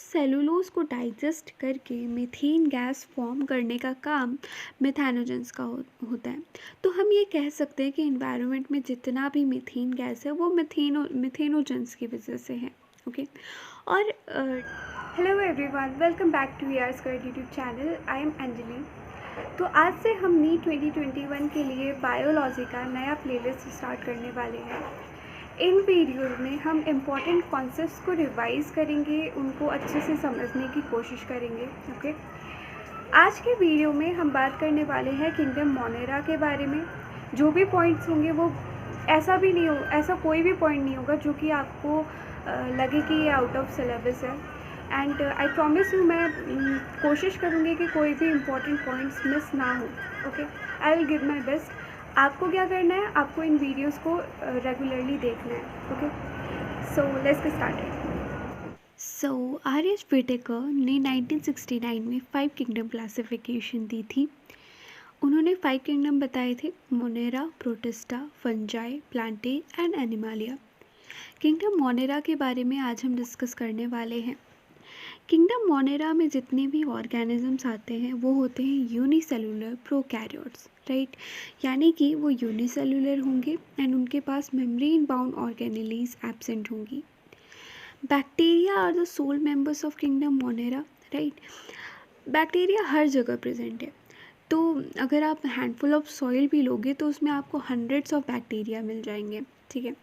Cellulose को digest करके methane gas form करने का काम मिथेनोजेंस का होता है। तो हम ये कह सकते हैं कि इन्वायरमेंट में जितना भी मीथेन गैस है वो मिथेनोजेंस की वजह से है। ओके। और hello everyone, welcome back to यार्स कर्ड YouTube channel. I am Anjali. तो आज से हम नीट 2021 के लिए बायोलॉजी का नया प्लेलिस्ट स्टार्ट करने वाले हैं। इन वीडियोज़ में हम इम्पॉर्टेंट कॉन्सेप्ट्स को रिवाइज़ करेंगे, उनको अच्छे से समझने की कोशिश करेंगे। ओके। आज के वीडियो में हम बात करने वाले हैं किंगडम मोनेरा के बारे में। जो भी पॉइंट्स होंगे वो ऐसा कोई भी पॉइंट नहीं होगा जो कि आपको लगे कि ये आउट ऑफ सिलेबस है। एंड आई प्रॉमिस यू, मैं कोशिश करूँगी कि कोई भी इम्पॉर्टेंट पॉइंट्स मिस ना हो। Okay, I will give my best. आपको क्या करना है, आपको इन वीडियोस को रेगुलरली देखना है। Okay, so let's get started. So R H. Whittaker ने 1969 में 5 किंगडम क्लासिफिकेशन दी थी। उन्होंने 5 किंगडम बताए थे: Monera, protista, fungi, Plantae and Animalia. Kingdom Monera के बारे में आज हम डिस्कस करने वाले हैं। किंगडम मोनेरा में जितने भी ऑर्गेनिजम्स आते हैं वो होते हैं यूनिसेलुलर प्रोकैरियोट्स, राइट। यानी कि वो यूनिसेलुलर होंगे एंड उनके पास मेम्ब्रेन बाउंड ऑर्गेनेलीज एब्सेंट होंगी। Bacteria are the sole members of kingdom Monera, right. Bacteria हर जगह प्रेजेंट है। तो अगर आप हैंडफुल ऑफ सॉइल भी लोगे तो उसमें आपको हंड्रेड्स ऑफ बैक्टीरिया मिल जाएंगे, ठीक है।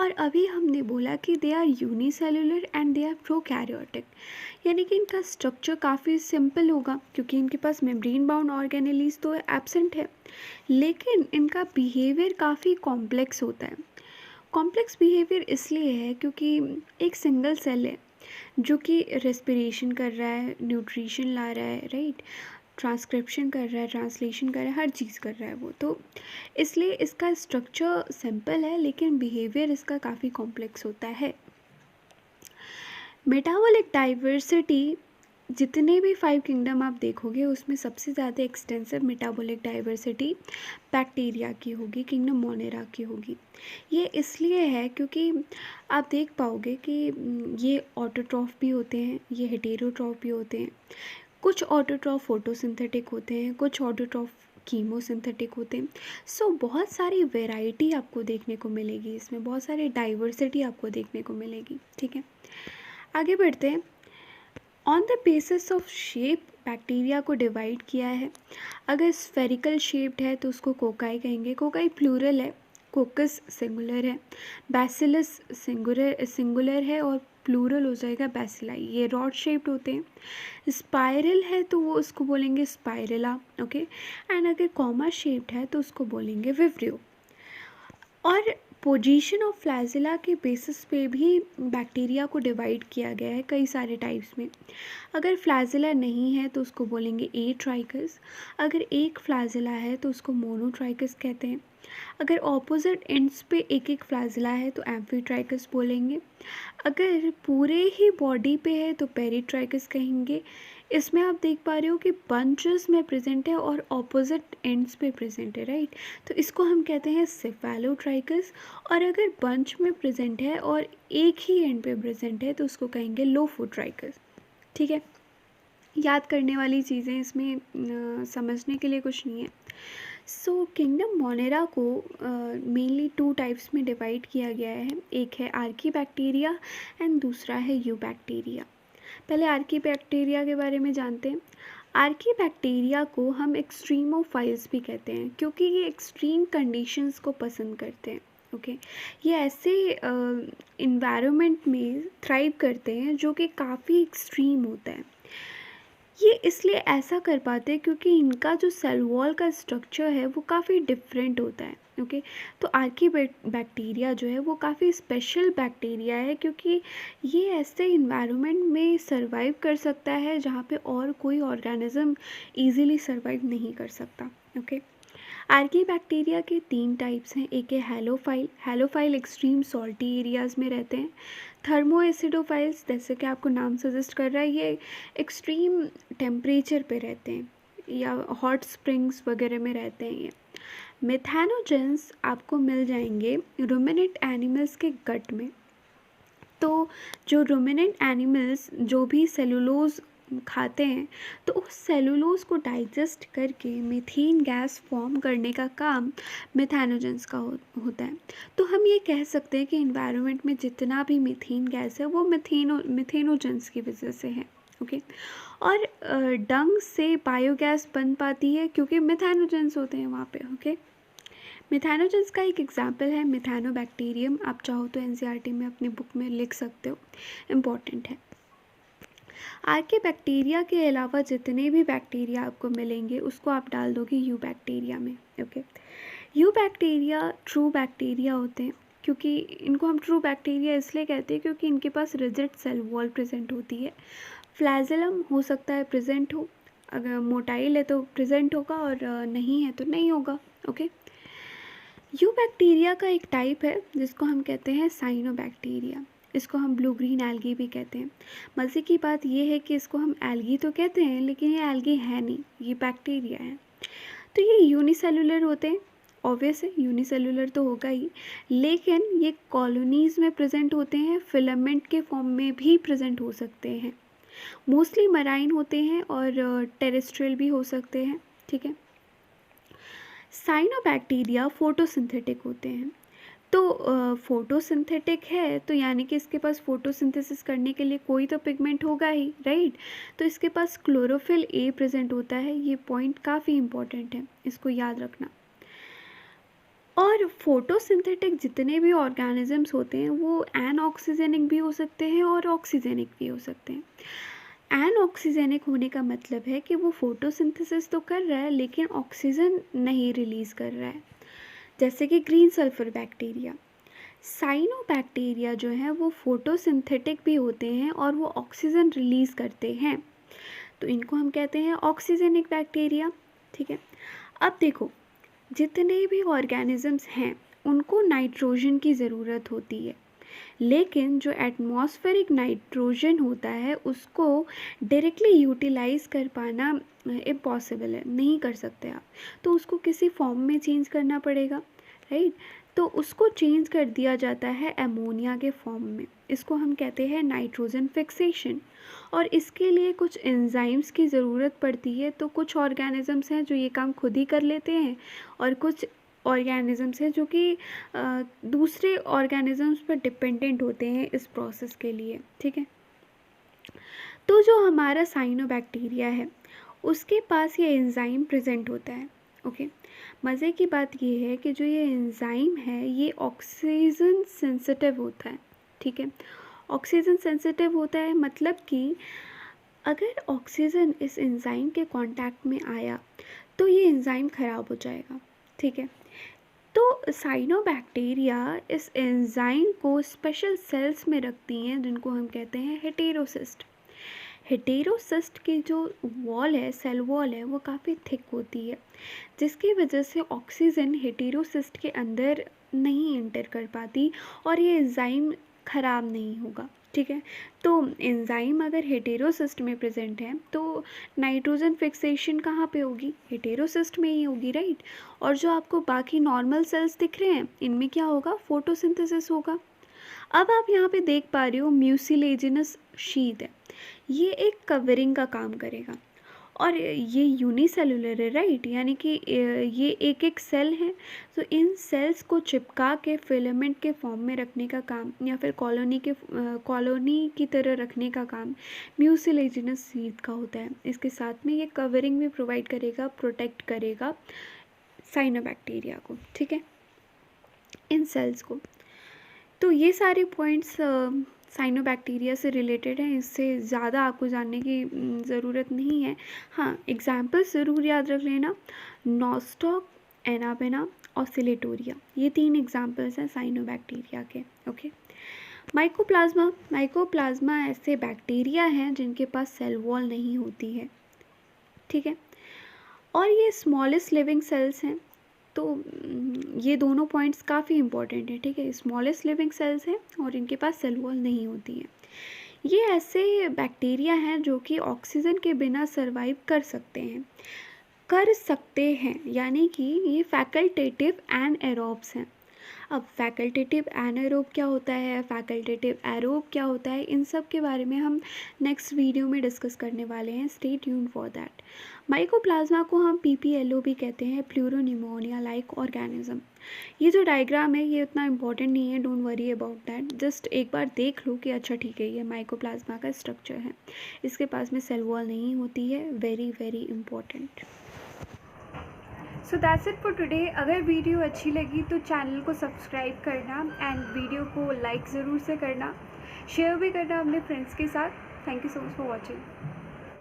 और अभी हमने बोला कि they are unicellular and they are prokaryotic, यानी कि इनका स्ट्रक्चर काफ़ी सिंपल होगा क्योंकि इनके पास मेम्ब्रेन बाउंड ऑर्गेनेलीज तो एब्सेंट है, लेकिन इनका बिहेवियर काफ़ी कॉम्प्लेक्स होता है। कॉम्प्लेक्स बिहेवियर इसलिए है क्योंकि एक सिंगल सेल है जो कि रेस्पिरेशन कर रहा है, न्यूट्रिशन ला रहा है, राइट, ट्रांसक्रिप्शन कर रहा है, ट्रांसलेशन कर रहा है, हर चीज़ कर रहा है वो। तो इसलिए इसका स्ट्रक्चर सिंपल है लेकिन बिहेवियर इसका काफ़ी कॉम्प्लेक्स होता है। मेटाबॉलिक डाइवर्सिटी, जितने भी 5 किंगडम आप देखोगे उसमें सबसे ज़्यादा एक्सटेंसिव मेटाबॉलिक डाइवर्सिटी बैक्टीरिया की होगी, किंगडम मोनेरा की होगी। ये इसलिए है क्योंकि आप देख पाओगे कि ये ऑटोट्रॉफ भी होते हैं, ये हेटेरोट्रॉफ भी होते हैं। कुछ ऑटोट्रॉफ फोटोसिंथेटिक होते हैं, कुछ ऑटोट्रॉफ कीमोसिंथेटिक होते हैं। सो बहुत सारी वैरायटी आपको देखने को मिलेगी, इसमें बहुत सारी डाइवर्सिटी आपको देखने को मिलेगी, ठीक है। आगे बढ़ते हैं। On the basis of shape bacteria को डिवाइड किया है। अगर स्फेरिकल शेप्ड है तो उसको कोकाई कहेंगे। कोकाई प्लूरल है, कोकस सिंगुलर है, बैसिलस सिंगुलर है और प्लूरल हो जाएगा बैसिलाई। ये रॉड शेप्ड होते हैं। स्पाइरल है तो वो उसको बोलेंगे स्पाइरला, ओके। एंड अगर कॉमा शेप्ड है तो उसको बोलेंगे विवरियो। और पोजीशन ऑफ फ्लैजिला के बेसिस पे भी बैक्टीरिया को डिवाइड किया गया है कई सारे टाइप्स में। अगर फ्लैजिला नहीं है तो उसको बोलेंगे ए ट्राइकस। अगर एक फ्लैजिला है तो उसको मोनोट्राइकस कहते हैं। अगर ऑपोजिट एंड्स पे एक एक फ्लैजिला है तो एम्फीट्राइकस बोलेंगे। अगर पूरे ही बॉडी पे है तो पेरीट्राइकस कहेंगे। इसमें आप देख पा रहे हो कि बंचेस में प्रेजेंट है और ऑपोजिट एंड्स पे प्रेजेंट है, राइट। तो इसको हम कहते हैं सेफेलोट्राइकस। और अगर बंच में प्रेजेंट है और एक ही एंड पे प्रेजेंट है तो उसको कहेंगे लोफोट्राइकस, ठीक है। याद करने वाली चीज़ें इसमें समझने के लिए कुछ नहीं है। सो किंगडम मोनेरा को मेनली 2 टाइप्स में डिवाइड किया गया है। एक है आर्की बैक्टीरिया एंड दूसरा है यू बैक्टीरिया। पहले आर्की बैक्टीरिया के बारे में जानते हैं। आर्की बैक्टीरिया को हम एक्सट्रीमोफाइल्स भी कहते हैं क्योंकि ये एक्सट्रीम कंडीशंस को पसंद करते हैं, ओके। ये ऐसे इन्वायरमेंट में थ्राइव करते हैं जो कि काफ़ी एक्सट्रीम होता है। ये इसलिए ऐसा कर पाते हैं क्योंकि इनका जो सेल वॉल का स्ट्रक्चर है वो काफ़ी डिफरेंट होता है, ओके। तो आर्की बैक्टीरिया जो है वो काफ़ी स्पेशल बैक्टीरिया है क्योंकि ये ऐसे इन्वायरमेंट में सरवाइव कर सकता है जहाँ पे और कोई ऑर्गेनिज्म इजीली सरवाइव नहीं कर सकता, ओके। आर्की बैक्टीरिया के 3 टाइप्स हैं। एक है halophile. Halophile extreme salty areas में रहते हैं। थर्मो एसिडोफाइल्स, जैसे कि आपको नाम सजेस्ट कर रहा है, ये एक्सट्रीम टेम्परेचर पे रहते हैं या हॉट स्प्रिंग्स वगैरह में रहते हैं ये। मेथैनोजेंस आपको मिल जाएंगे रूमिनेंट एनिमल्स के गट में। तो जो रूमिनेंट एनिमल्स जो भी सेलुलोज खाते हैं, तो उस सेलुलोज को डाइजेस्ट करके मीथेन गैस फॉर्म करने का काम मिथेनोजेंस का होता है। तो हम ये कह सकते हैं कि इन्वायरमेंट में जितना भी मीथेन गैस है वो मिथेनोजेंस की वजह से है। ओके। और डंग से बायोगैस बन पाती है क्योंकि मिथेनोजेंस होते हैं वहाँ पे। ओके। मिथेनोजेंस का एक एग्जाम्पल है मिथेनोबैक्टीरियम। आप चाहो तो एनसीईआरटी में अपनी बुक में लिख सकते हो, इम्पॉर्टेंट है। आर्के बैक्टीरिया के अलावा जितने भी बैक्टीरिया आपको मिलेंगे उसको आप डाल दोगे यू बैक्टीरिया में। Okay. You bacteria true bacteria होते हैं, क्योंकि इनको हम ट्रू बैक्टीरिया इसलिए कहते हैं क्योंकि इनके पास रिजिड सेल वॉल प्रेजेंट होती है। फ्लैजेलम हो सकता है प्रेजेंट हो, अगर मोटाइल है तो प्रेजेंट होगा और नहीं है तो नहीं होगा। ओके। यू बैक्टीरिया का एक टाइप है जिसको हम कहते हैं साइनोबैक्टीरिया। इसको हम ब्लू ग्रीन एल्गी भी कहते हैं। मज़े की बात यह है कि इसको हम एल्गी तो कहते हैं लेकिन ये एल्गी है नहीं, ये बैक्टीरिया है। तो ये यूनिसेलुलर होते हैं, ऑब्वियस है यूनिसेलुलर तो होगा ही, लेकिन ये कॉलोनीज़ में प्रेजेंट होते हैं, फिलामेंट के फॉर्म में भी प्रेजेंट हो सकते हैं। मोस्टली मराइन होते हैं और टेरेस्ट्रियल भी हो सकते हैं। ठीक है। साइनोबैक्टीरिया फोटोसिंथेटिक होते हैं। तो फोटोसिंथेटिक है तो यानी कि इसके पास फोटोसिंथेसिस करने के लिए कोई तो पिगमेंट होगा ही, राइट। तो इसके पास क्लोरोफिल ए प्रेजेंट होता है। ये पॉइंट काफ़ी इंपॉर्टेंट है, इसको याद रखना। और फोटोसिंथेटिक जितने भी ऑर्गेनिजम्स होते हैं वो एनऑक्सीजेनिक भी हो सकते हैं और ऑक्सीजेनिक भी हो सकते हैं। एनऑक्सीजेनिक होने का मतलब है कि वो फोटोसिंथेसिस तो कर रहा है लेकिन ऑक्सीजन नहीं रिलीज़ कर रहा है, जैसे कि ग्रीन सल्फर बैक्टीरिया। साइनोबैक्टीरिया जो है वो फोटोसिंथेटिक भी होते हैं और वो ऑक्सीजन रिलीज़ करते हैं, तो इनको हम कहते हैं ऑक्सीजेनिक बैक्टीरिया। ठीक है। अब देखो, जितने भी ऑर्गेनिजम्स हैं उनको नाइट्रोजन की ज़रूरत होती है, लेकिन जो एटमॉस्फेरिक नाइट्रोजन होता है उसको डायरेक्टली यूटिलाइज़ कर पाना इम्पॉसिबल है, नहीं कर सकते आप। तो उसको किसी फॉर्म में चेंज करना पड़ेगा, राइट। तो उसको चेंज कर दिया जाता है अमोनिया के फॉर्म में। इसको हम कहते हैं नाइट्रोजन फिक्सेशन। और इसके लिए कुछ एंजाइम्स की ज़रूरत पड़ती है। तो कुछ ऑर्गेनिजम्स हैं जो ये काम खुद ही कर लेते हैं और कुछ ऑर्गेनिजम्स हैं जो कि दूसरे ऑर्गेनिजम्स पर डिपेंडेंट होते हैं इस प्रोसेस के लिए। ठीक है। तो जो हमारा साइनोबैक्टीरिया है उसके पास ये एंजाइम प्रेजेंट होता है। ओके। मज़े की बात ये है कि जो ये एंजाइम है ये ऑक्सीजन सेंसिटिव होता है। ठीक है। ऑक्सीजन सेंसिटिव होता है मतलब कि अगर ऑक्सीजन इस एंजाइम के कांटेक्ट में आया तो ये एंजाइम ख़राब हो जाएगा। ठीक है। तो साइनोबैक्टीरिया इस एंजाइम को स्पेशल सेल्स में रखती हैं जिनको हम कहते हैं हेटेरोसिस्ट। हेटेरोसिस्ट की जो वॉल है, सेल वॉल है, वो काफ़ी थिक होती है, जिसकी वजह से ऑक्सीजन हेटेरोसिस्ट के अंदर नहीं एंटर कर पाती और ये एंजाइम ख़राब नहीं होगा। ठीक है। तो एंजाइम अगर हेटेरोसिस्ट में प्रेजेंट है तो नाइट्रोजन फिक्सेशन कहाँ पे होगी? हेटेरोसिस्ट में ही होगी, राइट। और जो आपको बाकी नॉर्मल सेल्स दिख रहे हैं इनमें क्या होगा? फोटोसिंथेसिस होगा। अब आप यहाँ पे देख पा रहे हो म्यूसिलेजिनस शीट है, ये एक कवरिंग का काम करेगा और ये यूनिसेलुलर है, राइट। यानी कि ये एक एक सेल है, तो इन सेल्स को चिपका के फिलामेंट के फॉर्म में रखने का काम या फिर कॉलोनी की तरह रखने का काम म्यूसिलेजिनस शीट का होता है। इसके साथ में ये कवरिंग भी प्रोवाइड करेगा, प्रोटेक्ट करेगा साइनोबैक्टीरिया को। ठीक है, इन सेल्स को। तो ये सारे पॉइंट्स साइनोबैक्टीरिया से रिलेटेड हैं, इससे ज़्यादा आपको जानने की ज़रूरत नहीं है। हाँ, एग्जाम्पल्स ज़रूर याद रख लेना, नॉस्टॉक, एनाबेना, ऑसिलेटोरिया, ये 3 एग्जाम्पल्स हैं साइनोबैक्टीरिया के। ओके। माइकोप्लाज्मा ऐसे बैक्टीरिया हैं जिनके पास सेल वॉल नहीं होती है। ठीक है। और ये स्मॉलेस्ट लिविंग सेल्स हैं, तो ये दोनों पॉइंट्स काफ़ी इंपॉर्टेंट है। ठीक है, स्मॉलेस्ट लिविंग सेल्स हैं और इनके पास सेल वॉल नहीं होती है। ये ऐसे बैक्टीरिया हैं जो कि ऑक्सीजन के बिना सरवाइव कर सकते हैं, यानी कि ये फैकल्टेटिव एंड एरोब्स हैं। अब फैकल्टेटिव एनारोब क्या होता है, फैकल्टेटिव एरोब क्या होता है, इन सब के बारे में हम नेक्स्ट वीडियो में डिस्कस करने वाले हैं। Stay tune for that. Mycoplasma को हम PPLO भी कहते हैं, प्लूरोनिमोनिया लाइक ऑर्गेनिज्म। ये जो डायग्राम है ये उतना इम्पोर्टेंट नहीं है, don't worry about that. Just एक बार देख लो कि अच्छा ठीक है ये माइकोप्लाज्मा का स्ट्रक्चर है, इसके पास में सेल वॉल नहीं होती है। Very very important. So that's it for today. अगर वीडियो अच्छी लगी तो चैनल को सब्सक्राइब करना एंड वीडियो को लाइक ज़रूर से करना, शेयर भी करना अपने फ्रेंड्स के साथ। Thank you so much for watching.